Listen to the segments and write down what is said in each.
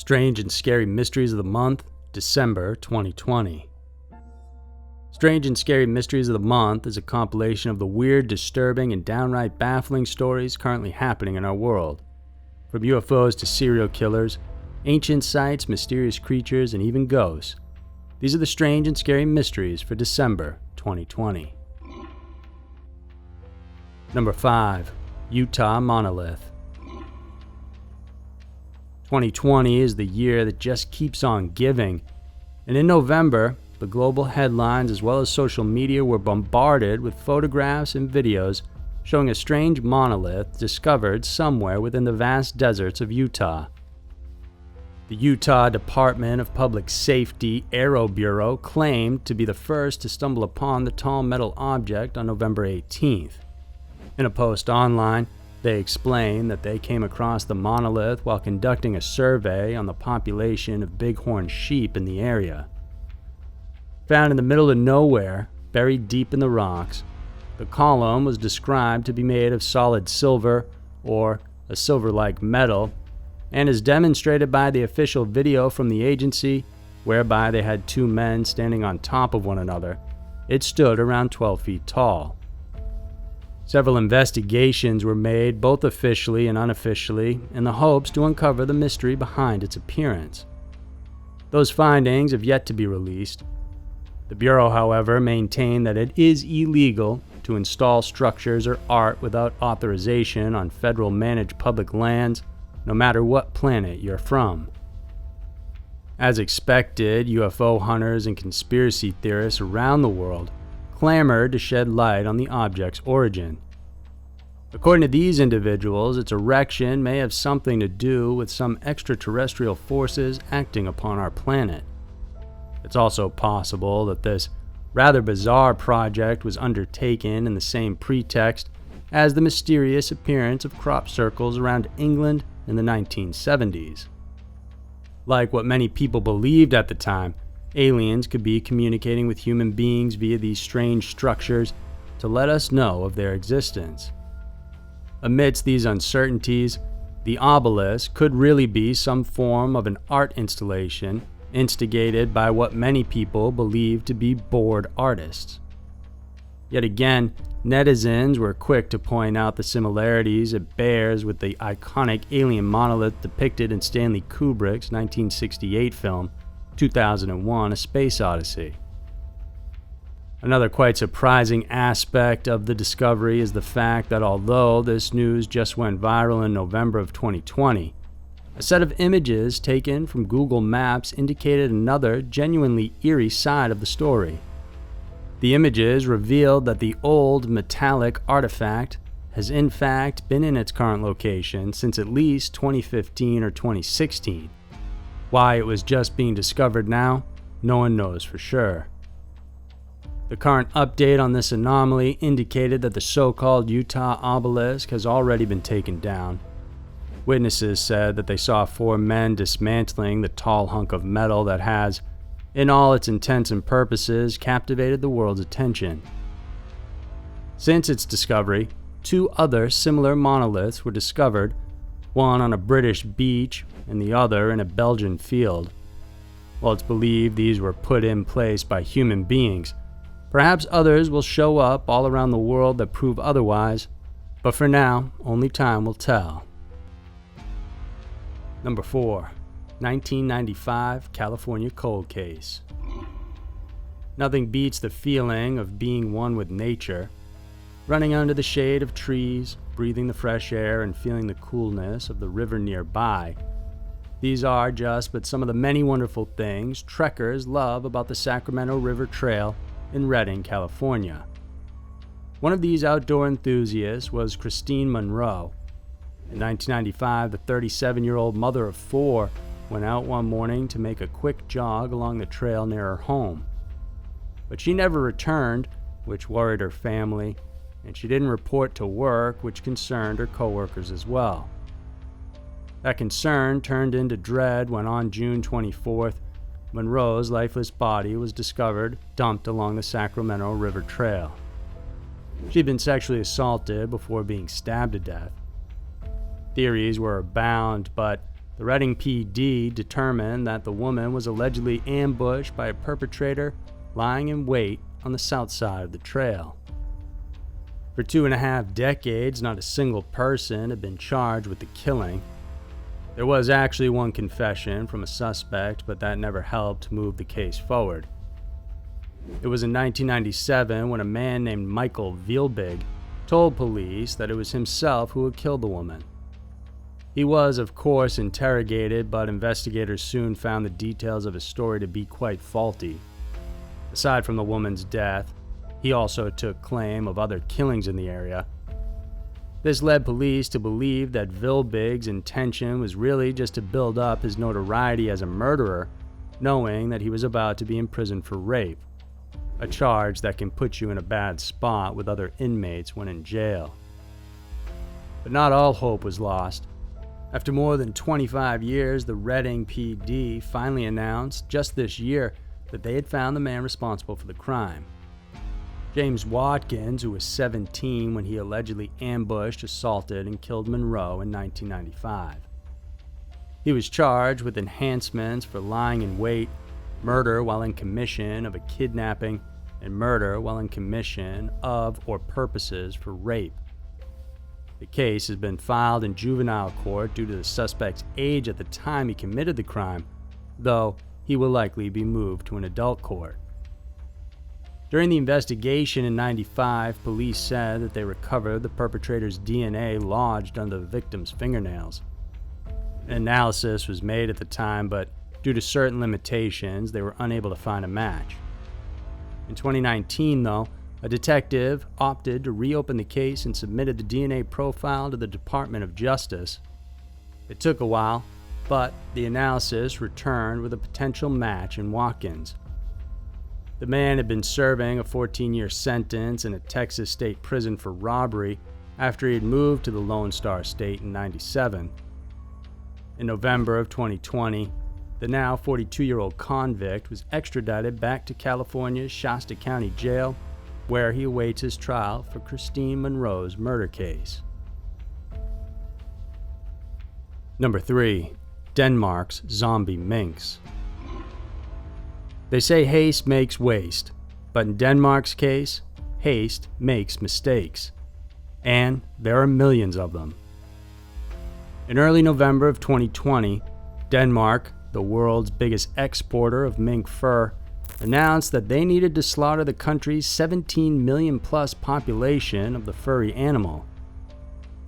Strange and Scary Mysteries of the Month, December 2020. Strange and Scary Mysteries of the Month is a compilation of the weird, disturbing, and downright baffling stories currently happening in our world. From UFOs to serial killers, ancient sites, mysterious creatures, and even ghosts. These are the strange and scary mysteries for December 2020. Number 5. Utah Monolith. 2020 is the year that just keeps on giving, and in November, the global headlines as well as social media were bombarded with photographs and videos showing a strange monolith discovered somewhere within the vast deserts of Utah. The Utah Department of Public Safety Aero Bureau claimed to be the first to stumble upon the tall metal object on November 18th. In a post online, they explained that they came across the monolith while conducting a survey on the population of bighorn sheep in the area. Found in the middle of nowhere, buried deep in the rocks, the column was described to be made of solid silver, or a silver-like metal, and is demonstrated by the official video from the agency, whereby they had two men standing on top of one another. It stood around 12 feet tall. Several investigations were made, both officially and unofficially, in the hopes to uncover the mystery behind its appearance. Those findings have yet to be released. The Bureau, however, maintained that it is illegal to install structures or art without authorization on federal managed public lands, no matter what planet you're from. As expected, UFO hunters and conspiracy theorists around the world clamored to shed light on the object's origin. According to these individuals, its erection may have something to do with some extraterrestrial forces acting upon our planet. It's also possible that this rather bizarre project was undertaken in the same pretext as the mysterious appearance of crop circles around England in the 1970s. Like what many people believed at the time, aliens could be communicating with human beings via these strange structures to let us know of their existence. Amidst these uncertainties, the obelisk could really be some form of an art installation instigated by what many people believe to be bored artists. Yet again, netizens were quick to point out the similarities it bears with the iconic alien monolith depicted in Stanley Kubrick's 1968 film, 2001: A Space Odyssey. Another quite surprising aspect of the discovery is the fact that although this news just went viral in November of 2020, a set of images taken from Google Maps indicated another genuinely eerie side of the story. The images revealed that the old metallic artifact has in fact been in its current location since at least 2015 or 2016. Why it was just being discovered now, no one knows for sure. The current update on this anomaly indicated that the so-called Utah obelisk has already been taken down. Witnesses said that they saw 4 men dismantling the tall hunk of metal that has, in all its intents and purposes, captivated the world's attention. Since its discovery, 2 other similar monoliths were discovered, one on a British beach and the other in a Belgian field. While it's believed these were put in place by human beings, perhaps others will show up all around the world that prove otherwise, but for now, only time will tell. Number 4. 1995 California Cold Case. Nothing beats the feeling of being one with nature, running under the shade of trees, breathing the fresh air, and feeling the coolness of the river nearby. These are just but some of the many wonderful things trekkers love about the Sacramento River Trail in Redding, California. One of these outdoor enthusiasts was Christine Monroe. In 1995, the 37-year-old mother of 4 went out one morning to make a quick jog along the trail near her home. But she never returned, which worried her family, and she didn't report to work, which concerned her coworkers as well. That concern turned into dread when on June 24th, Monroe's lifeless body was discovered dumped along the Sacramento River Trail. She'd been sexually assaulted before being stabbed to death. Theories were abound, but The Reading PD determined that the woman was allegedly ambushed by a perpetrator lying in wait on the south side of the trail. For 2.5 decades, not a single person had been charged with the killing. There was actually one confession from a suspect, but that never helped move the case forward. It was in 1997 when a man named Michael Vielbig told police that it was himself who had killed the woman. He was, of course, interrogated, but investigators soon found the details of his story to be quite faulty. Aside from the woman's death, he also took claim of other killings in the area. This led police to believe that Vielbig's intention was really just to build up his notoriety as a murderer, knowing that he was about to be imprisoned for rape, a charge that can put you in a bad spot with other inmates when in jail. But not all hope was lost. After more than 25 years, the Reading PD finally announced just this year that they had found the man responsible for the crime. James Watkins, who was 17 when he allegedly ambushed, assaulted, and killed Monroe in 1995. He was charged with enhancements for lying in wait, murder while in commission of a kidnapping, and murder while in commission of or purposes for rape. The case has been filed in juvenile court due to the suspect's age at the time he committed the crime, though he will likely be moved to an adult court. During the investigation in '95, police said that they recovered the perpetrator's DNA lodged under the victim's fingernails. An analysis was made at the time, but due to certain limitations, they were unable to find a match. In 2019, though, a detective opted to reopen the case and submitted the DNA profile to the Department of Justice. It took a while, but the analysis returned with a potential match in Watkins. The man had been serving a 14-year sentence in a Texas state prison for robbery after he had moved to the Lone Star State in '97. In November of 2020, the now 42-year-old convict was extradited back to California's Shasta County Jail, where he awaits his trial for Christine Monroe's murder case. Number 3. Denmark's zombie minks. They say haste makes waste, but in Denmark's case, haste makes mistakes. And there are millions of them. In early November of 2020, Denmark, the world's biggest exporter of mink fur, announced that they needed to slaughter the country's 17 million plus population of the furry animal.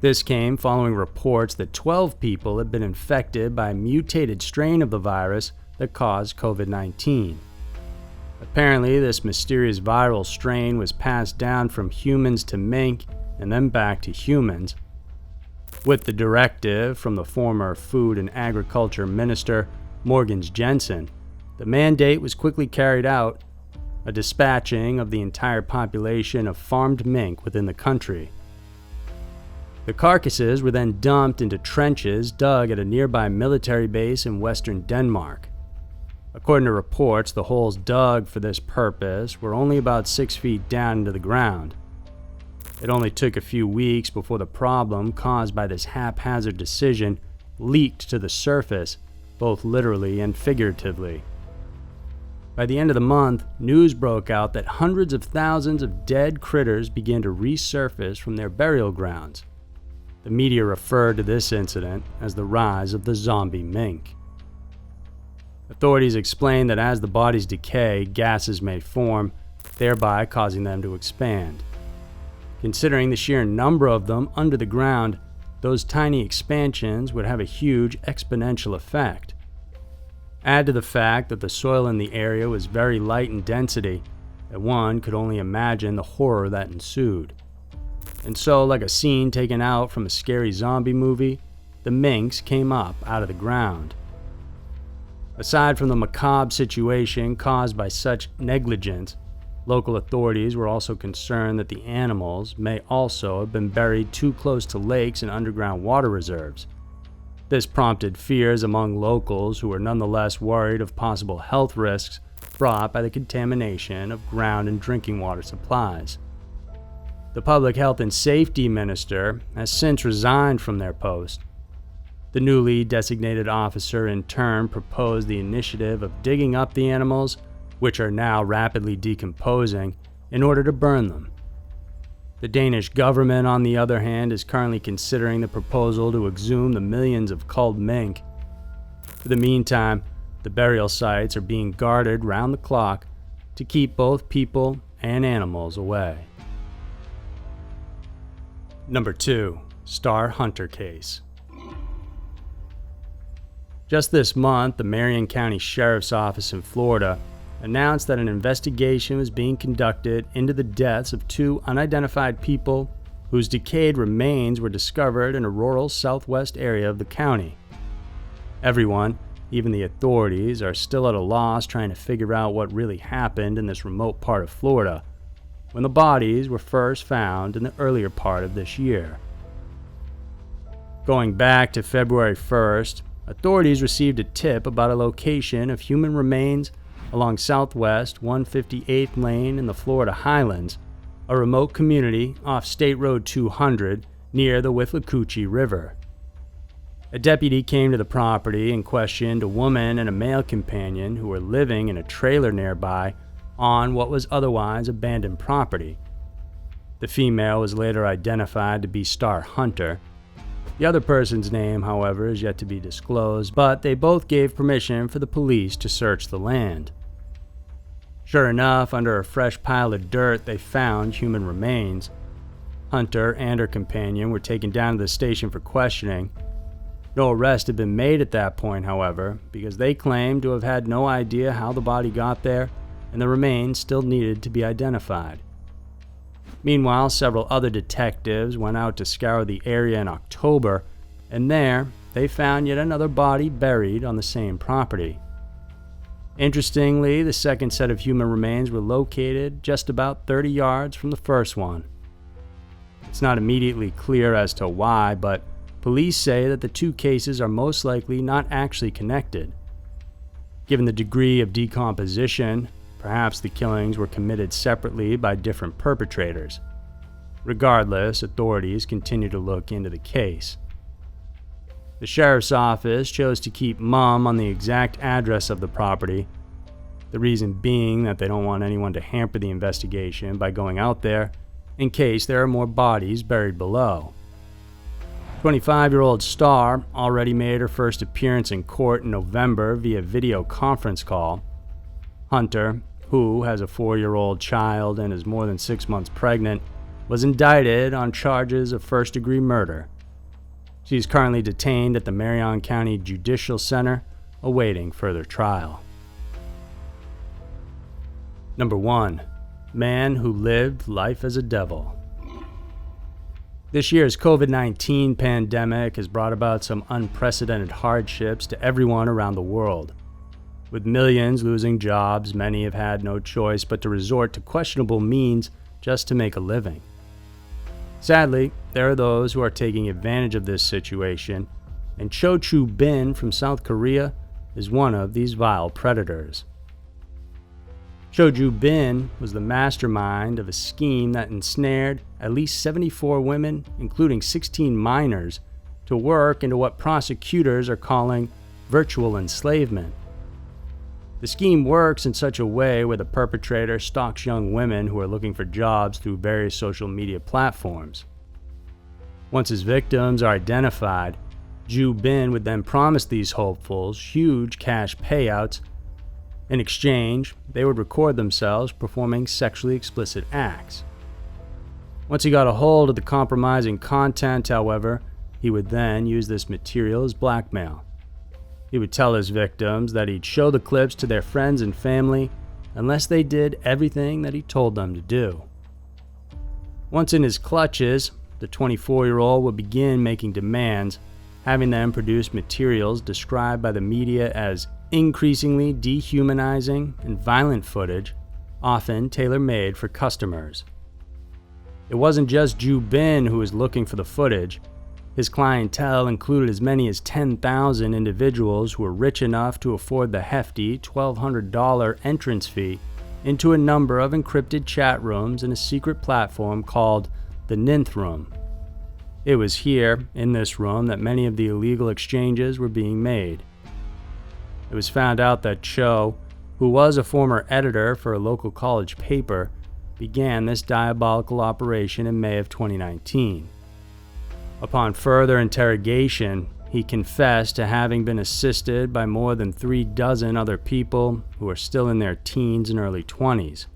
This came following reports that 12 people had been infected by a mutated strain of the virus that caused COVID-19. Apparently, this mysterious viral strain was passed down from humans to mink and then back to humans. With the directive from the former Food and Agriculture Minister, Mogens Jensen, the mandate was quickly carried out, a dispatching of the entire population of farmed mink within the country. The carcasses were then dumped into trenches dug at a nearby military base in western Denmark. According to reports, the holes dug for this purpose were only about 6 feet down into the ground. It only took a few weeks before the problem caused by this haphazard decision leaked to the surface, both literally and figuratively. By the end of the month, news broke out that hundreds of thousands of dead critters began to resurface from their burial grounds. The media referred to this incident as the rise of the zombie mink. Authorities explained that as the bodies decay, gases may form, thereby causing them to expand. Considering the sheer number of them under the ground, those tiny expansions would have a huge exponential effect. Add to the fact that the soil in the area was very light in density, and one could only imagine the horror that ensued. And so, like a scene taken out from a scary zombie movie, the minks came up out of the ground. Aside from the macabre situation caused by such negligence, local authorities were also concerned that the animals may also have been buried too close to lakes and underground water reserves. This prompted fears among locals who were nonetheless worried of possible health risks brought by the contamination of ground and drinking water supplies. The Public Health and Safety Minister has since resigned from their post. The newly designated officer in turn proposed the initiative of digging up the animals, which are now rapidly decomposing, in order to burn them. The Danish government, on the other hand, is currently considering the proposal to exhume the millions of culled mink. For the meantime, the burial sites are being guarded round the clock to keep both people and animals away. Number 2. Starr Hunter Case. Just this month, the Marion County Sheriff's Office in Florida announced that an investigation was being conducted into the deaths of 2 unidentified people whose decayed remains were discovered in a rural southwest area of the county. Everyone, even the authorities, are still at a loss trying to figure out what really happened in this remote part of Florida when the bodies were first found in the earlier part of this year. Going back to February 1st, authorities received a tip about a location of human remains along Southwest 158th Lane in the Florida Highlands, a remote community off State Road 200 near the Withlacoochee River. A deputy came to the property and questioned a woman and a male companion who were living in a trailer nearby on what was otherwise abandoned property. The female was later identified to be Starr Hunter. The other person's name, however, is yet to be disclosed, but they both gave permission for the police to search the land. Sure enough, under a fresh pile of dirt, they found human remains. Hunter and her companion were taken down to the station for questioning. No arrest had been made at that point, however, because they claimed to have had no idea how the body got there, and the remains still needed to be identified. Meanwhile, several other detectives went out to scour the area in October, and there they found yet another body buried on the same property. Interestingly, the second set of human remains were located just about 30 yards from the first one. It's not immediately clear as to why, but police say that the 2 cases are most likely not actually connected. Given the degree of decomposition, perhaps the killings were committed separately by different perpetrators. Regardless, authorities continue to look into the case. The sheriff's office chose to keep mum on the exact address of the property, the reason being that they don't want anyone to hamper the investigation by going out there in case there are more bodies buried below. 25-year-old Starr already made her first appearance in court in November via video conference call. Hunter, who has a 4-year-old child and is more than 6 months pregnant, was indicted on charges of first-degree murder. She is currently detained at the Marion County Judicial Center, awaiting further trial. Number 1. Man who lived life as a devil. This year's COVID-19 pandemic has brought about some unprecedented hardships to everyone around the world. With millions losing jobs, many have had no choice but to resort to questionable means just to make a living. Sadly, there are those who are taking advantage of this situation, and Cho Chu Bin from South Korea is one of these vile predators. Cho Chu Bin was the mastermind of a scheme that ensnared at least 74 women, including 16 minors, to work into what prosecutors are calling virtual enslavement. The scheme works in such a way where the perpetrator stalks young women who are looking for jobs through various social media platforms. Once his victims are identified, Ju Bin would then promise these hopefuls huge cash payouts. In exchange, they would record themselves performing sexually explicit acts. Once he got a hold of the compromising content, however, he would then use this material as blackmail. He would tell his victims that he'd show the clips to their friends and family unless they did everything that he told them to do. Once in his clutches, the 24-year-old would begin making demands, having them produce materials described by the media as increasingly dehumanizing and violent footage, often tailor-made for customers. It wasn't just Ju Bin who was looking for the footage. His clientele included as many as 10,000 individuals who were rich enough to afford the hefty $1,200 entrance fee into a number of encrypted chat rooms in a secret platform called the Ninth Room. It was here, in this room, that many of the illegal exchanges were being made. It was found out that Cho, who was a former editor for a local college paper, began this diabolical operation in May of 2019. Upon further interrogation, he confessed to having been assisted by more than 36 other people who are still in their teens and early 20s.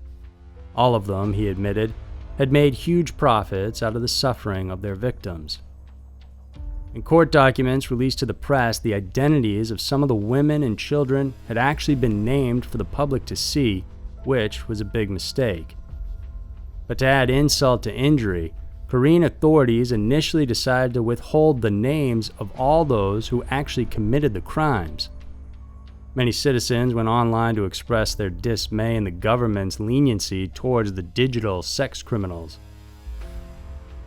All of them, he admitted, had made huge profits out of the suffering of their victims. In court documents released to the press, the identities of some of the women and children had actually been named for the public to see, which was a big mistake. But to add insult to injury, Korean authorities initially decided to withhold the names of all those who actually committed the crimes. Many citizens went online to express their dismay in the government's leniency towards the digital sex criminals.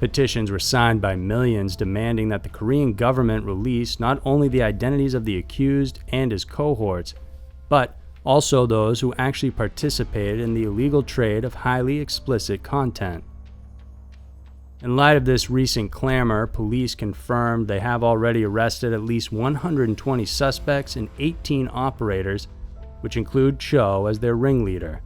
Petitions were signed by millions demanding that the Korean government release not only the identities of the accused and his cohorts, but also those who actually participated in the illegal trade of highly explicit content. In light of this recent clamor, police confirmed they have already arrested at least 120 suspects and 18 operators, which include Cho as their ringleader.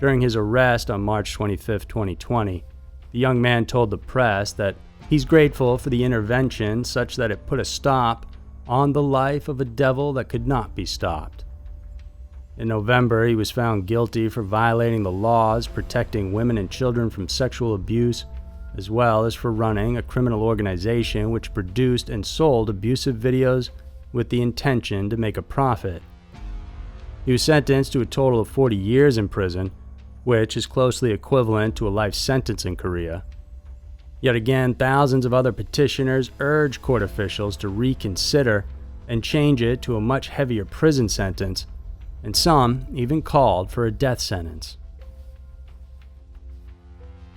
During his arrest on March 25, 2020, the young man told the press that he's grateful for the intervention such that it put a stop on the life of a devil that could not be stopped. In November, he was found guilty for violating the laws protecting women and children from sexual abuse, as well as for running a criminal organization which produced and sold abusive videos with the intention to make a profit. He was sentenced to a total of 40 years in prison, which is closely equivalent to a life sentence in Korea. Yet again, thousands of other petitioners urged court officials to reconsider and change it to a much heavier prison sentence, and some even called for a death sentence.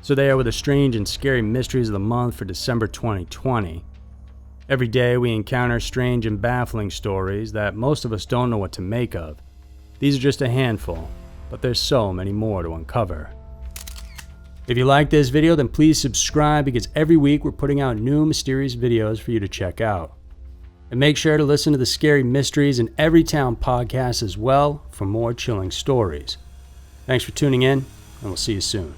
So there were the strange and scary mysteries of the month for December 2020. Every day we encounter strange and baffling stories that most of us don't know what to make of. These are just a handful, but there's so many more to uncover. If you like this video, then please subscribe, because every week we're putting out new mysterious videos for you to check out. And make sure to listen to the Scary Mysteries in Every Town podcast as well for more chilling stories. Thanks for tuning in, and we'll see you soon.